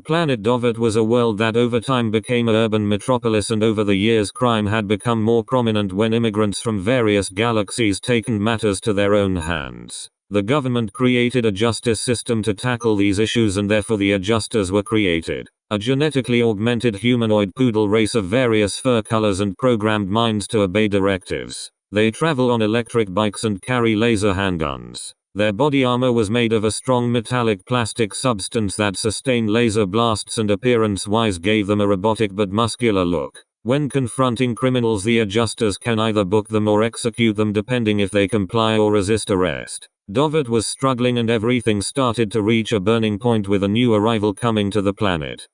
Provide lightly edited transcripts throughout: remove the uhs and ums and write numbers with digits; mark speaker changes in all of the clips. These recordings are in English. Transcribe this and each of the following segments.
Speaker 1: planet Dovet was a world that over time became an urban metropolis, and over the years crime had become more prominent when immigrants from various galaxies taken matters to their own hands. The government created a justice system to tackle these issues, and therefore the adjusters were created. A genetically augmented humanoid poodle race of various fur colors and programmed minds to obey directives. They travel on electric bikes and carry laser handguns. Their body armor was made of a strong metallic plastic substance that sustained laser blasts, and appearance-wise gave them a robotic but muscular look. When confronting criminals, the adjusters can either book them or execute them depending if they comply or resist arrest. Dovet was struggling, and everything started to reach a burning point with a new arrival coming to the planet.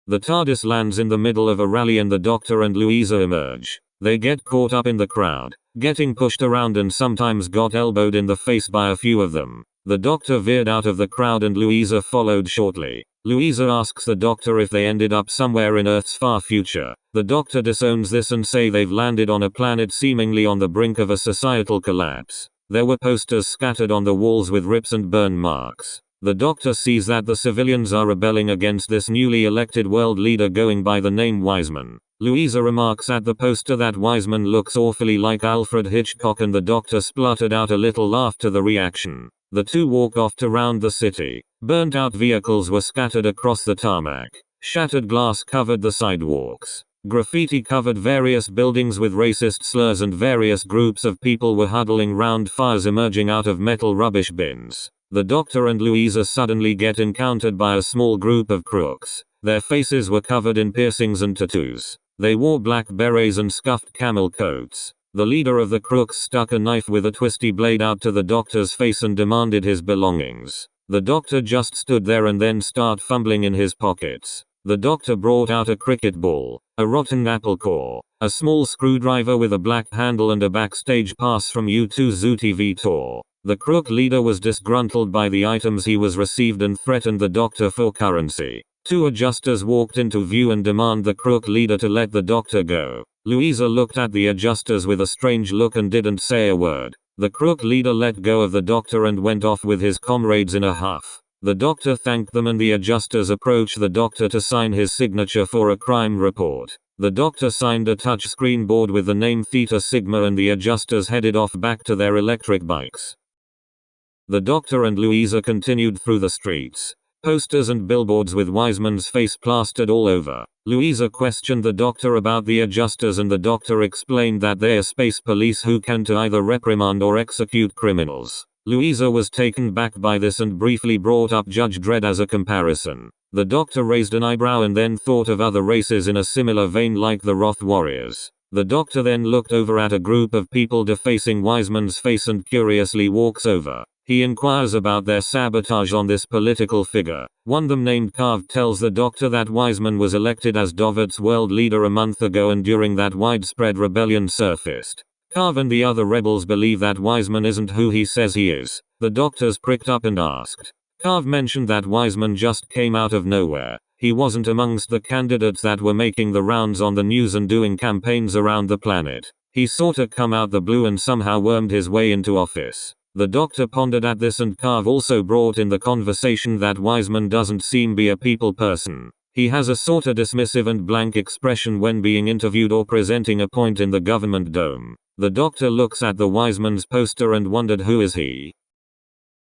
Speaker 1: The TARDIS lands in the middle of a rally, and the Doctor and Louisa emerge. They get caught up in the crowd, getting pushed around and sometimes got elbowed in the face by a few of them. The Doctor veered out of the crowd and Louisa followed shortly. Louisa asks the Doctor if they ended up somewhere in Earth's far future. The Doctor disowns this and say they've landed on a planet seemingly on the brink of a societal collapse. There were posters scattered on the walls with rips and burn marks. The Doctor sees that the civilians are rebelling against this newly elected world leader going by the name Wiseman. Louisa remarks at the poster that Wiseman looks awfully like Alfred Hitchcock, and the Doctor spluttered out a little laugh to the reaction. The two walk off to round the city. Burnt out vehicles were scattered across the tarmac. Shattered glass covered the sidewalks. Graffiti covered various buildings with racist slurs, and various groups of people were huddling round fires emerging out of metal rubbish bins. The Doctor and Louisa suddenly get encountered by a small group of crooks. Their faces were covered in piercings and tattoos. They wore black berets and scuffed camel coats. The leader of the crooks stuck a knife with a twisty blade out to the Doctor's face and demanded his belongings. The Doctor just stood there and then started fumbling in his pockets. The Doctor brought out a cricket ball, a rotten apple core, a small screwdriver with a black handle, and a backstage pass from U2's Zoo TV tour. The crook leader was disgruntled by the items he was received and threatened the Doctor for currency. Two adjusters walked into view and demanded the crook leader to let the Doctor go. Louisa looked at the adjusters with a strange look and didn't say a word. The crook leader let go of the Doctor and went off with his comrades in a huff. The Doctor thanked them and the adjusters approached the Doctor to sign his signature for a crime report. The Doctor signed a touchscreen board with the name Theta Sigma, and the adjusters headed off back to their electric bikes. The Doctor and Louisa continued through the streets. Posters and billboards with Wiseman's face plastered all over. Louisa questioned the Doctor about the adjusters, and the Doctor explained that they're space police who can to either reprimand or execute criminals. Louisa was taken back by this and briefly brought up Judge Dredd as a comparison. The Doctor raised an eyebrow and then thought of other races in a similar vein, like the Roth warriors. The Doctor then looked over at a group of people defacing Wiseman's face and curiously walks over. He inquires about their sabotage on this political figure. One of them, named Carve, tells the Doctor that Wiseman was elected as Dovet's world leader a month ago, and during that widespread rebellion surfaced. Carve and the other rebels believe that Wiseman isn't who he says he is. The Doctors pricked up and asked. Carve mentioned that Wiseman just came out of nowhere. He wasn't amongst the candidates that were making the rounds on the news and doing campaigns around the planet. He sorta come out the blue and somehow wormed his way into office. The Doctor pondered at this, and Carve also brought in the conversation that Wiseman doesn't seem be a people person. He has a sorta dismissive and blank expression when being interviewed or presenting a point in the government dome. The Doctor looks at the Wiseman's poster and wondered, who is he?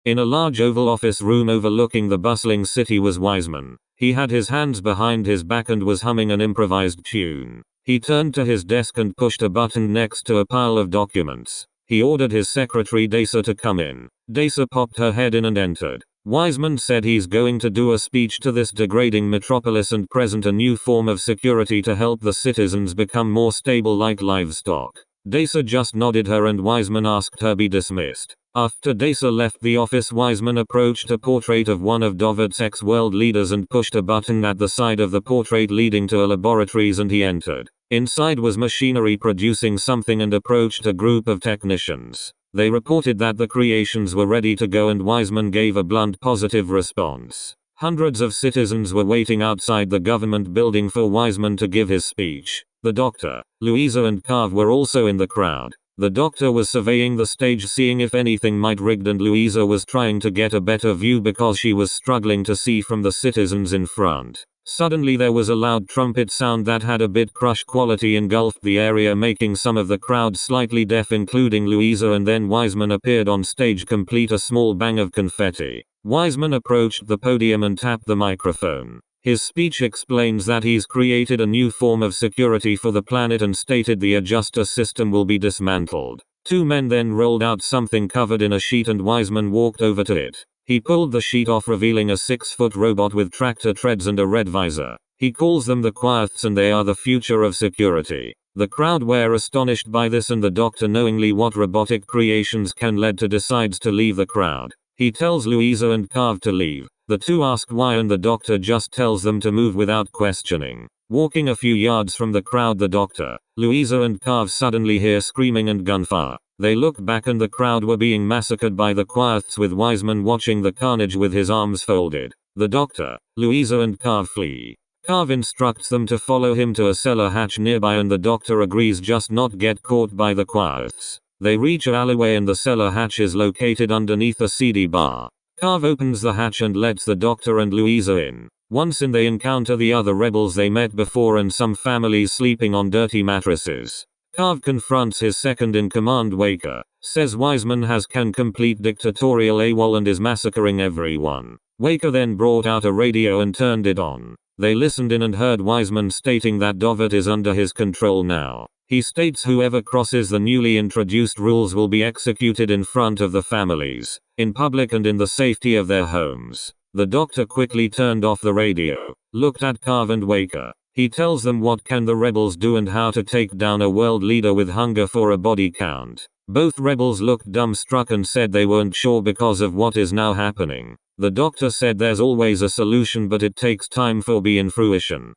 Speaker 1: In a large oval office room overlooking the bustling city was Wiseman. He had his hands behind his back and was humming an improvised tune. He turned to his desk and pushed a button next to a pile of documents. He ordered his secretary Daisa to come in. Daisa popped her head in and entered. Wiseman said he's going to do a speech to this degrading metropolis and present a new form of security to help the citizens become more stable like livestock. Daisa just nodded her and Wiseman asked her be dismissed. After Daisa left the office, Wiseman approached a portrait of one of Dovet's ex-world leaders and pushed a button at the side of the portrait leading to a laboratories, and he entered. Inside was machinery producing something and approached a group of technicians. They reported that the creations were ready to go and Wiseman gave a blunt positive response. Hundreds of citizens were waiting outside the government building for Wiseman to give his speech. The Doctor, Louisa and Carve were also in the crowd. The doctor was surveying the stage, seeing if anything might rigged, and Louisa was trying to get a better view because she was struggling to see from the citizens in front. Suddenly there was a loud trumpet sound that had a bit crush quality engulfed the area, making some of the crowd slightly deaf, including Louisa, and then Wiseman appeared on stage, complete a small bang of confetti. Wiseman approached the podium and tapped the microphone. His speech explains that he's created a new form of security for the planet and stated the adjuster system will be dismantled. Two men then rolled out something covered in a sheet and Wiseman walked over to it. He pulled the sheet off, revealing a 6-foot robot with tractor treads and a red visor. He calls them the Quaths and they are the future of security. The crowd were astonished by this, and the doctor, knowingly what robotic creations can lead to, decides to leave the crowd. He tells Louisa and Carv to leave. The two ask why and the doctor just tells them to move without questioning. Walking a few yards from the crowd, the doctor, Louisa and Carv suddenly hear screaming and gunfire. They look back and the crowd were being massacred by the Quaths, with Wiseman watching the carnage with his arms folded. The doctor, Louisa and Carv flee. Carv instructs them to follow him to a cellar hatch nearby and the doctor agrees, just not get caught by the Quaths. They reach an alleyway and the cellar hatch is located underneath a CD bar. Carv opens the hatch and lets the doctor and Louisa in. Once in, they encounter the other rebels they met before and some families sleeping on dirty mattresses. Carv confronts his second-in-command, Waker, says Wiseman can complete dictatorial AWOL and is massacring everyone. Waker then brought out a radio and turned it on. They listened in and heard Wiseman stating that Dovet is under his control now. He states whoever crosses the newly introduced rules will be executed in front of the families, in public and in the safety of their homes. The doctor quickly turned off the radio, looked at Carv and Waker. He tells them what can the rebels do and how to take down a world leader with hunger for a body count. Both rebels looked dumbstruck and said they weren't sure because of what is now happening. The doctor said there's always a solution, but it takes time for be in fruition.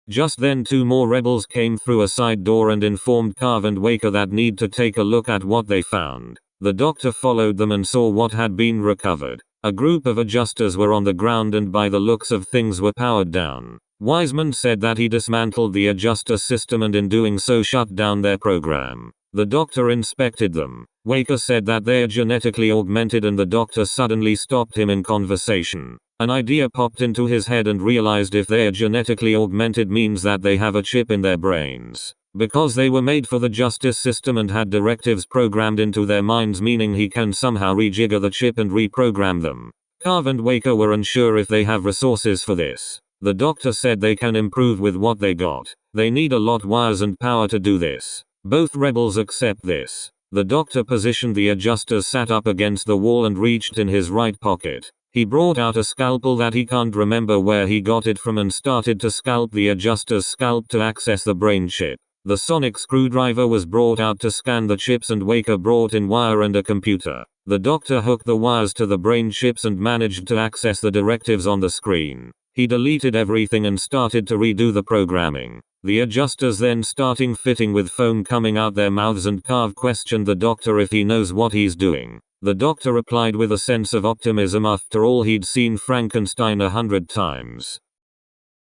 Speaker 1: Just then two more rebels came through a side door and informed Carv and Waker that need to take a look at what they found. The doctor followed them and saw what had been recovered. A group of adjusters were on the ground and by the looks of things were powered down. Wiseman said that he dismantled the adjuster system and in doing so shut down their program. The doctor inspected them. Waker said that they are genetically augmented and the doctor suddenly stopped him in conversation. An idea popped into his head and realized if they are genetically augmented means that they have a chip in their brains. Because they were made for the justice system and had directives programmed into their minds, meaning he can somehow rejigger the chip and reprogram them. Carv and Waker were unsure if they have resources for this. The doctor said they can improve with what they got. They need a lot wires and power to do this. Both rebels accept this. The doctor positioned the adjusters sat up against the wall and reached in his right pocket. He brought out a scalpel that he can't remember where he got it from and started to scalp the adjuster's scalp to access the brain chip. The sonic screwdriver was brought out to scan the chips and Waker brought in wire and a computer. The doctor hooked the wires to the brain chips and managed to access the directives on the screen. He deleted everything and started to redo the programming. The adjusters then starting fitting with foam coming out their mouths and Carv questioned the doctor if he knows what he's doing. The doctor replied with a sense of optimism, after all he'd seen Frankenstein 100 times.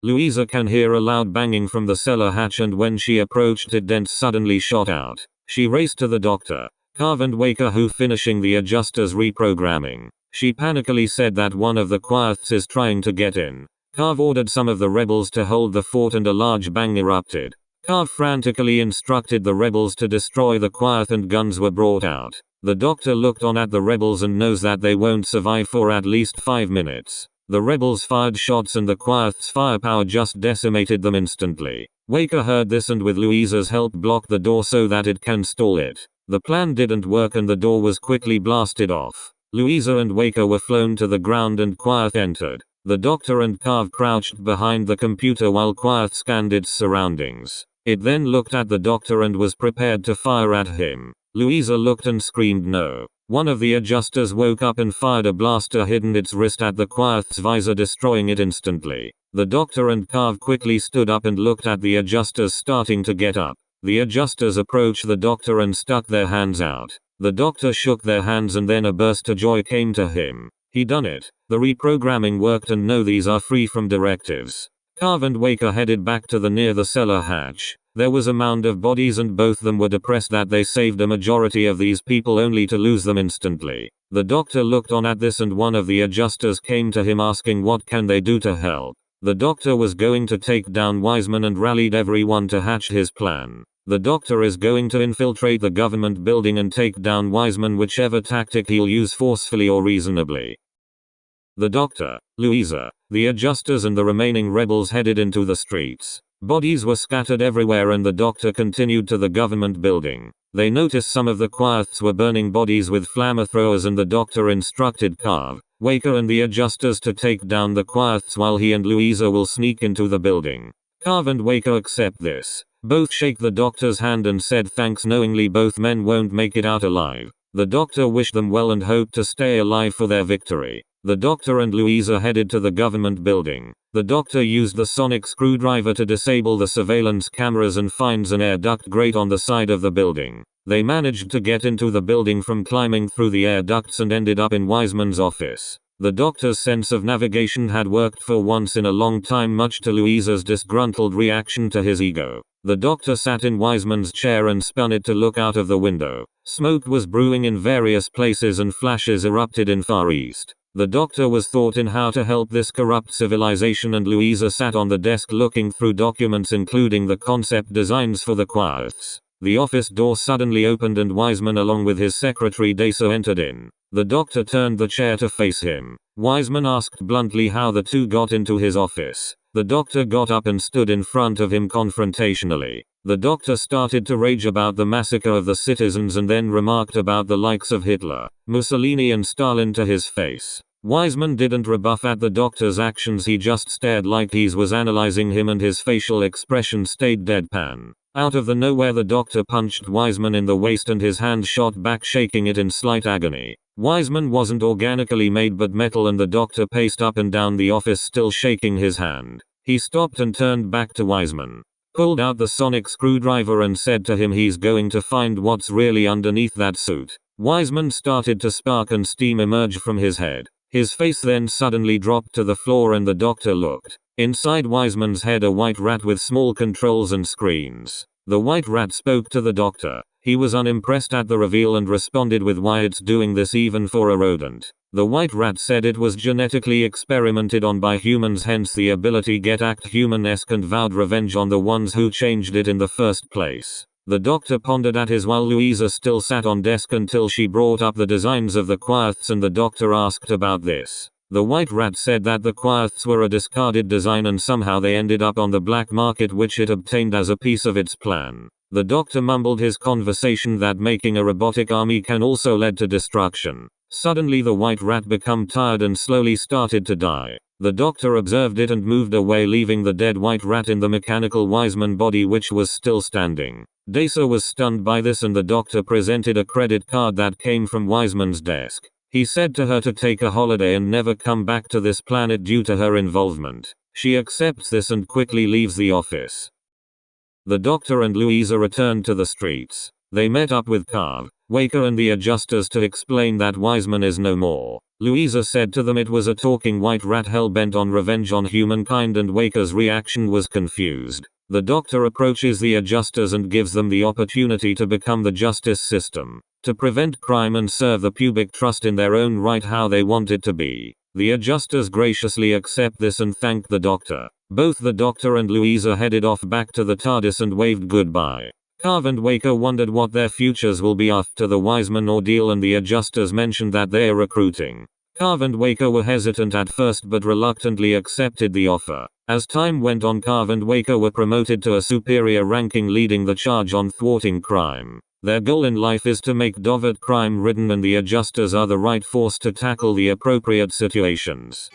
Speaker 1: Louisa can hear a loud banging from the cellar hatch and when she approached it, dents suddenly shot out. She raced to the doctor, Carv and Waker who finishing the adjusters reprogramming. She panically said that one of the Quaths is trying to get in. Carv ordered some of the rebels to hold the fort and a large bang erupted. Carv frantically instructed the rebels to destroy the Quath and guns were brought out. The doctor looked on at the rebels and knows that they won't survive for at least 5 minutes. The rebels fired shots and the Quath's firepower just decimated them instantly. Waker heard this and with Louisa's help blocked the door so that it can stall it. The plan didn't work and the door was quickly blasted off. Louisa and Waker were flown to the ground and Quath entered. The doctor and Carv crouched behind the computer while Quath scanned its surroundings. It then looked at the doctor and was prepared to fire at him. Louisa looked and screamed no. One of the adjusters woke up and fired a blaster hidden its wrist at the Quath's visor, destroying it instantly. The doctor and Carv quickly stood up and looked at the adjusters starting to get up. The adjusters approached the doctor and stuck their hands out. The doctor shook their hands and then a burst of joy came to him. He done it. The reprogramming worked and no, these are free from directives. Carv and Waker headed back to the near the cellar hatch. There was a mound of bodies and both them were depressed that they saved a majority of these people only to lose them instantly. The doctor looked on at this and one of the adjusters came to him asking what can they do to help. The doctor was going to take down Wiseman and rallied everyone to hatch his plan. The doctor is going to infiltrate the government building and take down Wiseman whichever tactic he'll use, forcefully or reasonably. The doctor, Louisa, the adjusters and the remaining rebels headed into the streets. Bodies were scattered everywhere and the doctor continued to the government building. They noticed some of the Quaths were burning bodies with flamethrowers and the doctor instructed Carv, Waker and the adjusters to take down the Quaths while he and Louisa will sneak into the building. Carv and Waker accept this. Both shake the doctor's hand and said thanks knowingly both men won't make it out alive. The doctor wished them well and hoped to stay alive for their victory. The doctor and Louisa headed to the government building. The doctor used the sonic screwdriver to disable the surveillance cameras and finds an air duct grate on the side of the building. They managed to get into the building from climbing through the air ducts and ended up in Wiseman's office. The doctor's sense of navigation had worked for once in a long time, much to Louisa's disgruntled reaction to his ego. The doctor sat in Wiseman's chair and spun it to look out of the window. Smoke was brewing in various places and flashes erupted in Far East. The doctor was thought in how to help this corrupt civilization and Louisa sat on the desk looking through documents including the concept designs for the Quaths. The office door suddenly opened and Wiseman along with his secretary Deso entered in. The doctor turned the chair to face him. Wiseman asked bluntly how the two got into his office. The doctor got up and stood in front of him confrontationally. The doctor started to rage about the massacre of the citizens and then remarked about the likes of Hitler, Mussolini and Stalin to his face. Wiseman didn't rebuff at the doctor's actions, he just stared like he was analyzing him and his facial expression stayed deadpan. Out of the nowhere the doctor punched Wiseman in the waist and his hand shot back, shaking it in slight agony. Wiseman wasn't organically made but metal and the doctor paced up and down the office still shaking his hand. He stopped and turned back to Wiseman, pulled out the sonic screwdriver and said to him he's going to find what's really underneath that suit. Wiseman started to spark and steam emerge from his head. His face then suddenly dropped to the floor and the doctor looked. Inside Wiseman's head a white rat with small controls and screens. The white rat spoke to the doctor. He was unimpressed at the reveal and responded with why it's doing this even for a rodent. The white rat said it was genetically experimented on by humans, hence the ability get act human-esque, and vowed revenge on the ones who changed it in the first place. The doctor pondered at his while Louisa still sat on desk until she brought up the designs of the Quaths and the doctor asked about this. The white rat said that the Quaths were a discarded design and somehow they ended up on the black market which it obtained as a piece of its plan. The doctor mumbled his conversation that making a robotic army can also lead to destruction. Suddenly the white rat became tired and slowly started to die. The doctor observed it and moved away, leaving the dead white rat in the mechanical Wiseman body which was still standing. Deso was stunned by this and the doctor presented a credit card that came from Wiseman's desk. He said to her to take a holiday and never come back to this planet due to her involvement. She accepts this and quickly leaves the office. The doctor and Louisa returned to the streets. They met up with Carv, Waker and the adjusters to explain that Wiseman is no more. Louisa said to them it was a talking white rat hell-bent on revenge on humankind and Waker's reaction was confused. The doctor approaches the adjusters and gives them the opportunity to become the justice system, to prevent crime and serve the public trust in their own right how they want it to be. The adjusters graciously accept this and thank the doctor. Both the doctor and Louisa headed off back to the TARDIS and waved goodbye. Carv and Waker wondered what their futures will be after the Wiseman ordeal and the adjusters mentioned that they are recruiting. Carv and Waker were hesitant at first but reluctantly accepted the offer. As time went on, Carv and Waker were promoted to a superior ranking, leading the charge on thwarting crime. Their goal in life is to make Dovert crime-ridden and the adjusters are the right force to tackle the appropriate situations.